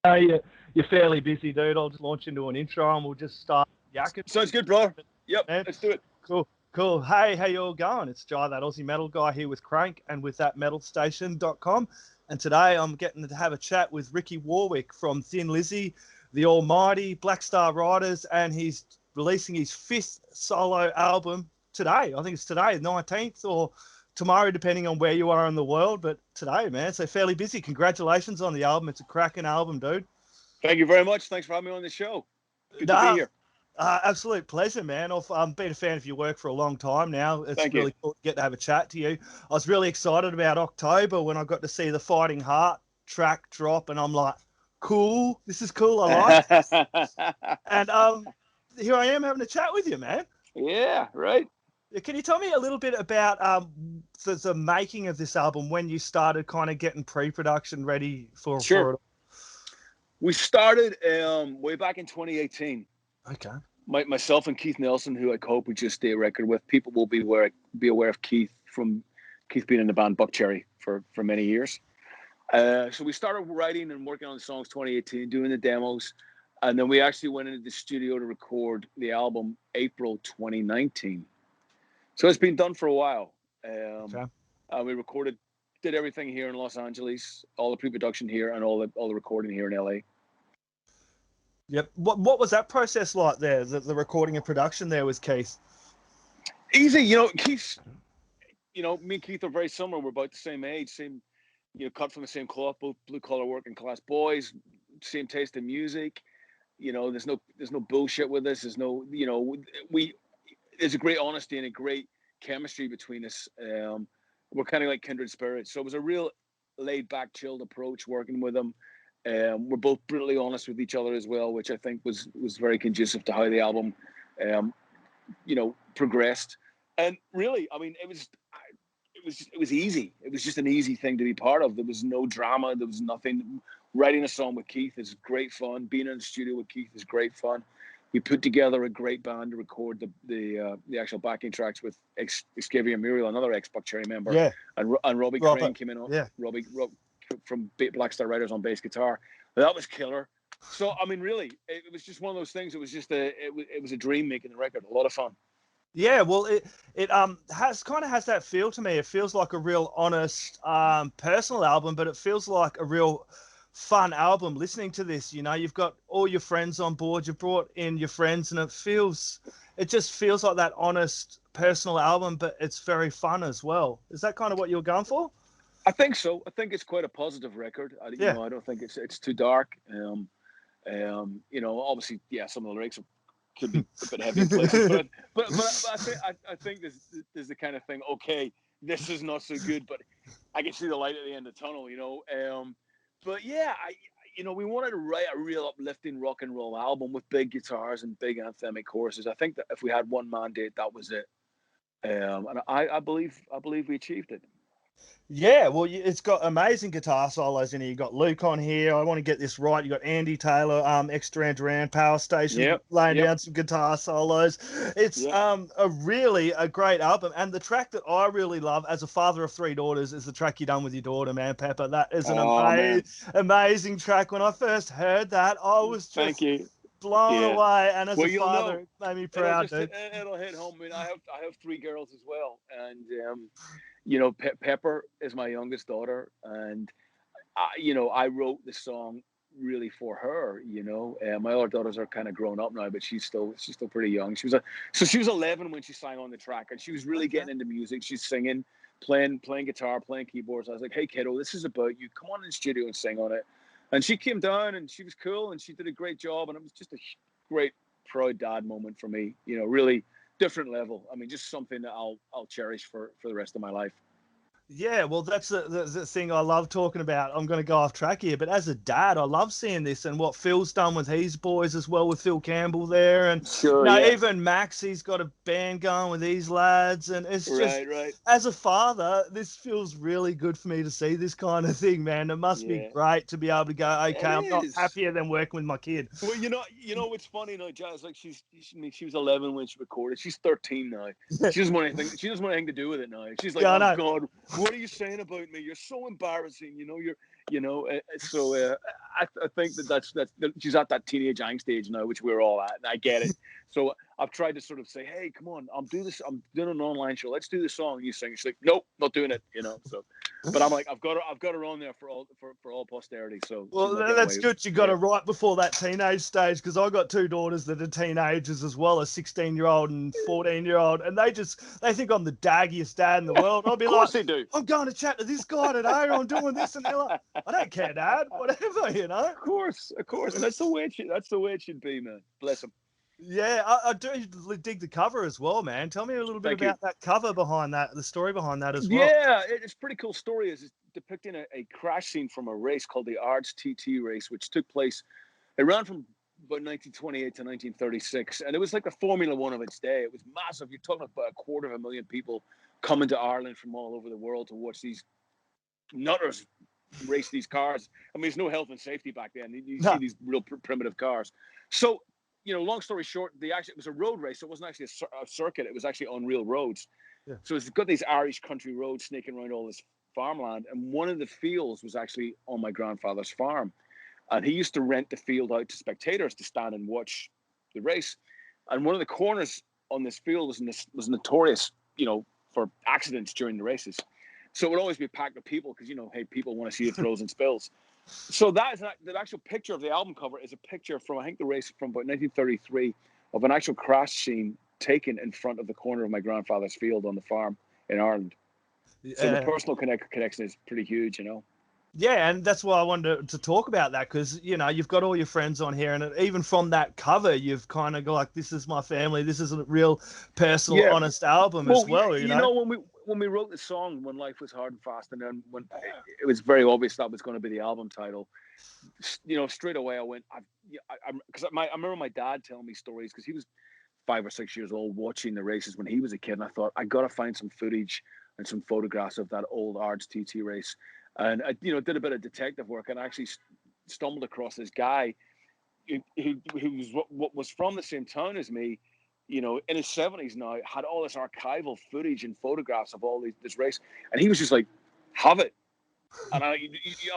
You're fairly busy, dude. I'll just launch into an intro and we'll just start yakking. Sounds good, bro. Yep, Man. let's do it. Cool, cool. Hey, how you all going? It's Jai, that Aussie metal guy here with Crank and with that metalstation.com. And today I'm getting to have a chat with Ricky Warwick from Thin Lizzy, the almighty Black Star Riders, and he's releasing his fifth solo album today. I think it's today, 19th, or tomorrow, depending on where you are in the world. But today, man, so fairly busy. Congratulations on the album. It's a cracking album, dude. Thank you very much. Thanks for having me on the show. Good to be here. Absolute pleasure, man. I've been a fan of your work for a long time now. It's Thank really you. cool to get to have a chat to you. I was really excited about October when I got to see the Fighting Heart track drop, and I'm like, cool. This is cool. I like this. And here I am having a chat with you, man. Yeah, right. Can you tell me a little bit about the making of this album, when you started kind of getting pre-production ready for it? We started way back in 2018. Okay. Myself and Keith Nelson, who I co we just did a record with. People will be aware of Keith from Keith being in the band Buckcherry for many years. So we started writing and working on the songs 2018, doing the demos, and then we actually went into the studio to record the album April 2019. So it's been done for a while. We recorded, did everything here in Los Angeles, all the pre-production here, and all the recording here in LA. Yep. What was that process like there? The recording and production there with Keith? Easy, Keith. Me and Keith are very similar. We're about the same age, same, cut from the same cloth, both blue collar working class boys, same taste in music. There's no bullshit with this. There's no, there's a great honesty and a great chemistry between us. We're kind of like kindred spirits. So it was a real laid back, chilled approach working with them. We're both brutally honest with each other as well, which I think was very conducive to how the album, progressed. And really, I mean, it was easy. It was just an easy thing to be part of. There was no drama. There was nothing. Writing a song with Keith is great fun. Being in the studio with Keith is great fun. We put together a great band to record the actual backing tracks with Xavier Muriel, another ex-Buckcherry member, yeah, and Robbie Crane came in on. Yeah, Robbie from Black Star Riders on bass guitar. That was killer. So I mean, really, it was just one of those things. It was just it was a dream making the record. A lot of fun. Yeah, well, it has that feel to me. It feels like a real honest, personal album, but it feels like a real fun album. Listening to this, you've got all your friends on board. You brought in your friends, and it just feels like that honest, personal album, but it's very fun as well. Is that kind of what you're going for? I think so. I think it's quite a positive record. I don't think it's too dark. Obviously, some of the lyrics could be a bit heavy in places, but I think there's the kind of thing. Okay, this is not so good, but I can see the light at the end of the tunnel. But yeah, we wanted to write a real uplifting rock and roll album with big guitars and big anthemic choruses. I think that if we had one mandate, that was it. And I believe we achieved it. Yeah, well, it's got amazing guitar solos in it. You got Luke on here. I want to get this right. You got Andy Taylor, Duran Duran, Power Station, laying down some guitar solos. It's a great album. And the track that I really love, as a father of three daughters, is the track you done with your daughter, man, Pepper. That is an amazing track. When I first heard that, I was just blown away. And as a father, it made me proud. It'll hit home. I mean, I have three girls as well, and Pepper is my youngest daughter, and I wrote the song really for her. My other daughters are kind of grown up now, but she's still pretty young. She was 11 when she sang on the track, and she was really getting into music. She's singing, playing guitar, playing keyboards. I was like, "Hey, kiddo, this is about you. Come on in the studio and sing on it." And she came down, and she was cool, and she did a great job, and it was just a great proud dad moment for me. Really different level. I mean, just something that I'll cherish for the rest of my life. Yeah, well, that's the thing I love talking about. I'm going to go off track here, but as a dad, I love seeing this and what Phil's done with his boys as well, with Phil Campbell there, and even Max, he's got a band going with these lads, and it's just as a father, this feels really good for me to see this kind of thing, man. It must be great to be able to go, okay, I'm not happier than working with my kid. Well, what's funny now, Jazz, like she was 11 when she recorded. She's 13 now. She doesn't want anything. She doesn't want anything to do with it now. She's like, oh God. What are you saying about me? You're so embarrassing. you know. I think that's she's at that teenage angst stage now, which we're all at, and I get it. So I've tried to sort of say, hey, come on, I'm doing an online show. Let's do the song. And you sing. She's like, nope, not doing it. You know. So, but I'm like, I've got her on there for all posterity. So well, that's good. You got her right before that teenage stage, because I got two daughters that are teenagers as well, a 16-year-old and 14-year-old, and they think I'm the daggiest dad in the world. I'll be like, they do. I'm going to chat to this guy today. I'm doing this, and they're like, I don't care, Dad. Whatever, you know. Of course, and that's the way it should be, man. Bless him. Yeah, I do dig the cover as well, man. Tell me a little bit about that cover behind that, the story behind that as well. Yeah, it's a pretty cool story. It's depicting a crash scene from a race called the Ards TT race, which took place. It ran from about 1928 to 1936, and it was like the Formula One of its day. It was massive. You're talking about 250,000 people coming to Ireland from all over the world to watch these nutters race these cars. I mean, there's no health and safety back then. You see these real primitive cars. So, you know, long story short, it was a road race. So it wasn't actually a circuit. It was actually on real roads. Yeah. So it's got these Irish country roads snaking around all this farmland. And one of the fields was actually on my grandfather's farm. And he used to rent the field out to spectators to stand and watch the race. And one of the corners on this field was notorious, you know, for accidents during the races. So it would always be packed with people because, you know, hey, people want to see the throws and spills. So the actual picture of the album cover is a picture from, I think, the race from about 1933 of an actual crash scene taken in front of the corner of my grandfather's field on the farm in Ireland. So the personal connection is pretty huge, you know. Yeah, and that's why I wanted to talk about that, because, you know, you've got all your friends on here, and even from that cover, you've kind of got like, this is my family, this is a real personal, honest album as well. You know, when we wrote the song, When Life Was Hard and Fast, and then when it was very obvious that was going to be the album title, you know, straight away I went, because I remember my dad telling me stories, because he was 5 or 6 years old watching the races when he was a kid, and I thought, I got to find some footage and some photographs of that old Ards TT race. And I, you know, did a bit of detective work, and I actually stumbled across this guy who was what was from the same town as me, you know, in his 70s now, had all this archival footage and photographs of all this race, and he was just like, have it. And I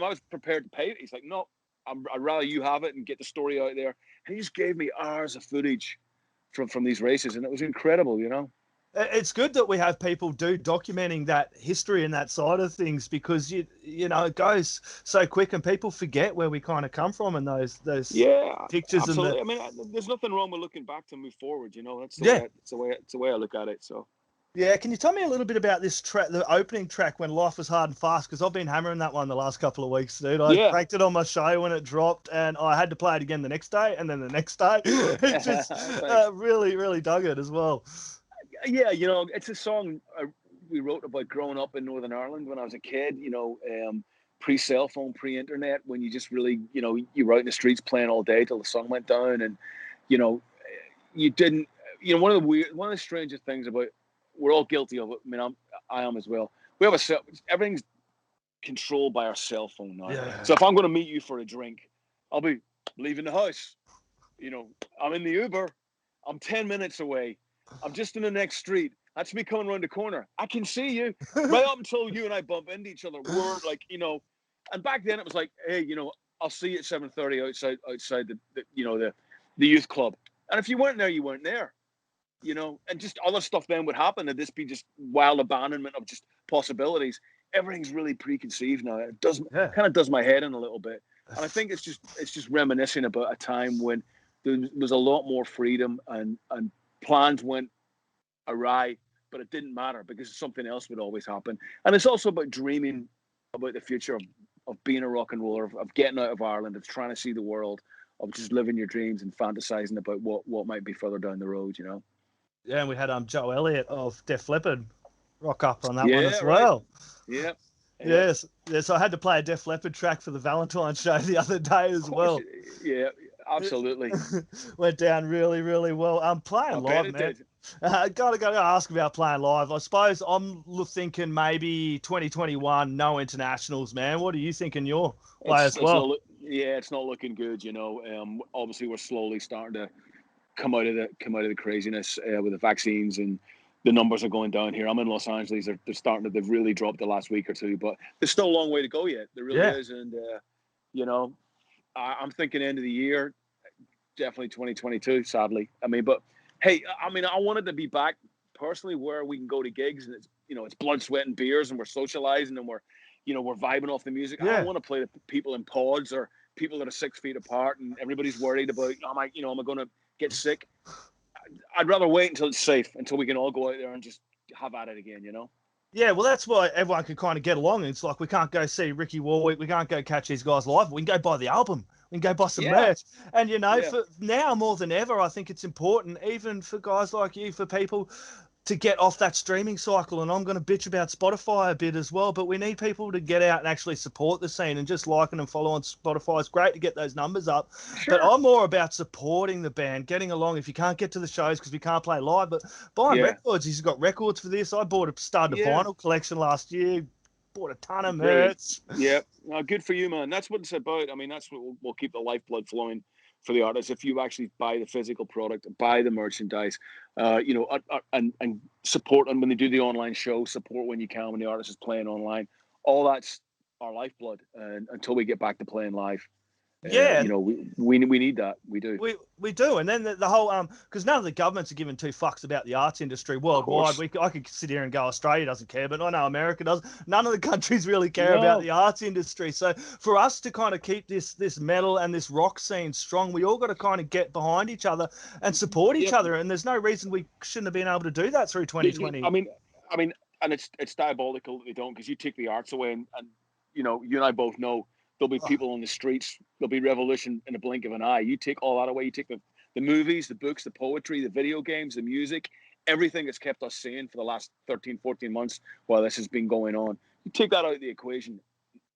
was prepared to pay it. He's like, no, I'd rather you have it and get the story out there. And he just gave me hours of footage from these races, and it was incredible, you know. It's good that we have people documenting that history and that side of things, because you know, it goes so quick and people forget where we kind of come from, and those pictures. Absolutely. I mean, there's nothing wrong with looking back to move forward. You know, that's the way I look at it. So. Yeah, can you tell me a little bit about this track, the opening track, When Life Was Hard and Fast? Because I've been hammering that one the last couple of weeks, dude. I cranked it on my show when it dropped, and I had to play it again the next day, and then the next day. It just really, really dug it as well. Yeah, you know, it's a song we wrote about growing up in Northern Ireland when I was a kid, you know, pre-cell phone, pre-internet, when you just really, you know, you were out in the streets playing all day till the sun went down. And, you know, you didn't, you know, one of the strangest things about, we're all guilty of it. I mean, I am as well. We have everything's controlled by our cell phone now. Yeah. So if I'm going to meet you for a drink, I'll be leaving the house. You know, I'm in the Uber. I'm 10 minutes away. I'm just in the next street. That's me coming around the corner. I can see you right up until you and I bump into each other. We're like, you know, and back then it was like, hey, you know, I'll see you at 7:30 outside the you know, the youth club. And if you weren't there, you weren't there, you know, and just other stuff then would happen. And this be just wild abandonment of just possibilities. Everything's really preconceived now. It kind of does my head in a little bit. And I think it's just reminiscing about a time when there was a lot more freedom and plans went awry, but it didn't matter because something else would always happen. And it's also about dreaming about the future of being a rock and roller, of getting out of Ireland, of trying to see the world, of just living your dreams and fantasizing about what might be further down the road, you know. Yeah, and we had Joe Elliott of Def Leppard rock up on that one as well. Yeah. Yes. I had to play a Def Leppard track for the Valentine's show the other day as well. Yeah. Absolutely. Went down really, really well. Playing live, man. Gotta ask about playing live. I suppose I'm thinking maybe 2021, no internationals, man. What are you thinking your way as well? It's not looking good, you know. Obviously we're slowly starting to come out of the craziness with the vaccines and the numbers are going down here. I'm in Los Angeles. They've really dropped the last week or two, but there's still a long way to go yet. There really is. And, you know, I'm thinking end of the year, definitely 2022, sadly. I mean, but hey, I mean, I wanted to be back personally where we can go to gigs and it's, you know, it's blood, sweat and beers and we're socializing and we're vibing off the music. I don't want to play to people in pods or people that are 6 feet apart and everybody's worried about, am I going to get sick? I'd rather wait until it's safe, until we can all go out there and just have at it again, you know? Yeah, well, that's why everyone can kind of get along. It's like we can't go see Ricky Warwick. We can't go catch these guys live. We can go buy the album. We can go buy some merch. And, you know, for now more than ever, I think it's important, even for guys like you, for people to get off that streaming cycle. And I'm going to bitch about Spotify a bit as well, but we need people to get out and actually support the scene, and just liking and following Spotify is great to get those numbers up. Sure. But I'm more about supporting the band, getting along. If you can't get to the shows because we can't play live, but buying records. He's got records for this. I started a vinyl collection last year. Bought a ton of merch. Yeah, good for you, man. That's what it's about. I mean, that's what will keep the lifeblood flowing for the artists. If you actually buy the physical product, buy the merchandise, and support them when they do the online show, support when you can when the artist is playing online. All that's our lifeblood, and until we get back to playing live. Yeah, you know, we need that. We do. We do, and then the whole because none of the governments are giving two fucks about the arts industry worldwide. I could sit here and go, Australia doesn't care, but I know America does. None of the countries really care about the arts industry. So for us to kind of keep this metal and this rock scene strong, we all got to kind of get behind each other and support each other. And there's no reason we shouldn't have been able to do that through 2020. I mean, and it's diabolical that they don't, because you take the arts away, and you know, you and I both know. There'll be people on the streets. There'll be revolution in a blink of an eye. You take all that away. You take the movies, the books, the poetry, the video games, the music, everything that's kept us sane for the last 13, 14 months while this has been going on. You take that out of the equation,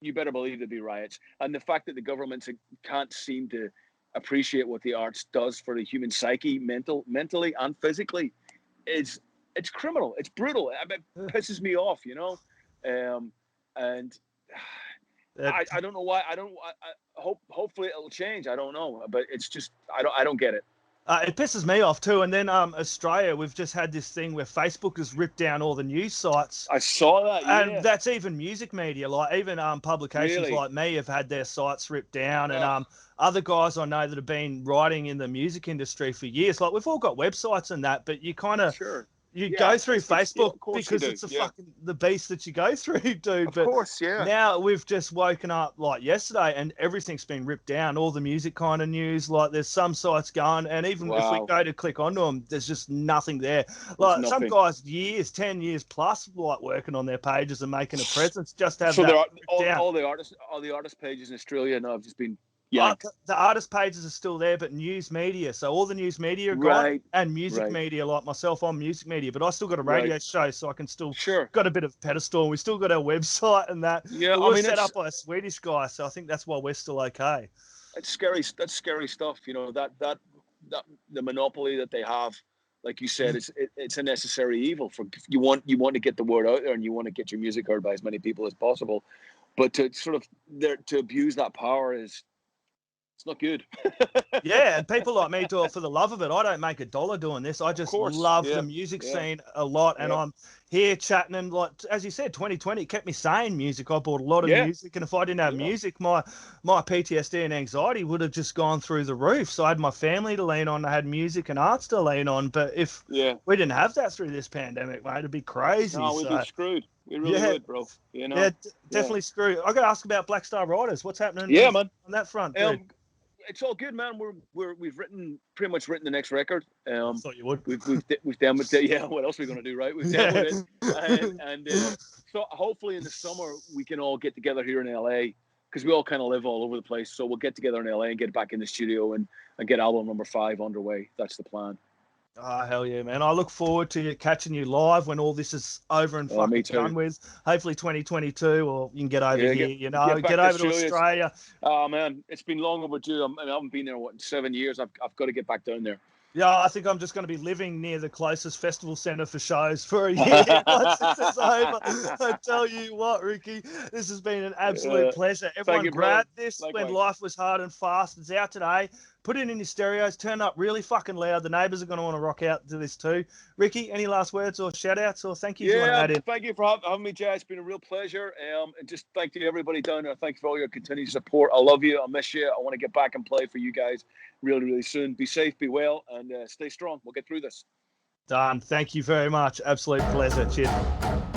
you better believe there'll be riots. And the fact that the governments can't seem to appreciate what the arts does for the human psyche, mentally and physically, it's criminal. It's brutal. It pisses me off, you know? And I don't know why. Hopefully it'll change. I don't know, but it's just I don't get it. It pisses me off too. And then Australia, we've just had this thing where Facebook has ripped down all the news sites. I saw that, and that's even music media, like even publications like me have had their sites ripped down, and other guys I know that have been writing in the music industry for years. Like we've all got websites and that, but you kind of go through Facebook because it's the beast that you go through, dude. Of course, Now we've just woken up like yesterday and everything's been ripped down. All the music kind of news, like there's some sites going, and even if we go to click onto them, there's just nothing there. Like some guys, 10 years plus, like working on their pages and making a presence just to have all the artist pages in Australia now have just been. The artist pages are still there, but news media. So all the news media are gone, and music media, like myself, I'm music media, but I still got a radio show, so I can still got a bit of pedestal. We still got our website and that. Yeah, we're set up by a Swedish guy, so I think that's why we're still okay. It's scary. That's scary stuff. You know, that the monopoly that they have, like you said, it's a necessary evil. For you want to get the word out there, and you want to get your music heard by as many people as possible, but to to abuse that power is. It's not good. Yeah, and people like me do it for the love of it. I don't make a dollar doing this. I just love the music scene a lot, and I'm here chatting, and like as you said, 2020 kept me sane. Music. I bought a lot of music, and if I didn't have music, my PTSD and anxiety would have just gone through the roof. So I had my family to lean on. I had music and arts to lean on. But if we didn't have that through this pandemic, mate, it'd be crazy. No, we'd be screwed. We really would, bro. You know? Definitely screwed. I got to ask about Black Star Riders. What's happening? Man. On that front, dude? It's all good, man. We've pretty much written the next record. I thought you would. We've done with it. Yeah, what else are we gonna do, right? We've done with it, and so hopefully in the summer we can all get together here in LA, because we all kind of live all over the place. So we'll get together in LA and get back in the studio and get album number 5 underway. That's the plan. Oh, hell yeah, man. I look forward to catching you live when all this is over and fucking done with. Hopefully 2022, or you can get over here, get over to Australia. Oh, man, it's been long overdue. I haven't been there, in 7 years? I've got to get back down there. Yeah, I think I'm just going to be living near the closest festival centre for shows for a year once this is over. I tell you what, Ricky, this has been an absolute pleasure. Everyone grab this when life was hard and fast. It's out today. Put it in your stereos, turn up really fucking loud. The neighbours are going to want to rock out to this too. Ricky, any last words or shout outs or thank yous? Yeah, thank you for having me, Jay. It's been a real pleasure. And just thank you to everybody down there. Thank you for all your continued support. I love you. I miss you. I want to get back and play for you guys really, really soon. Be safe, be well, and stay strong. We'll get through this. Done. Thank you very much. Absolute pleasure. Cheers.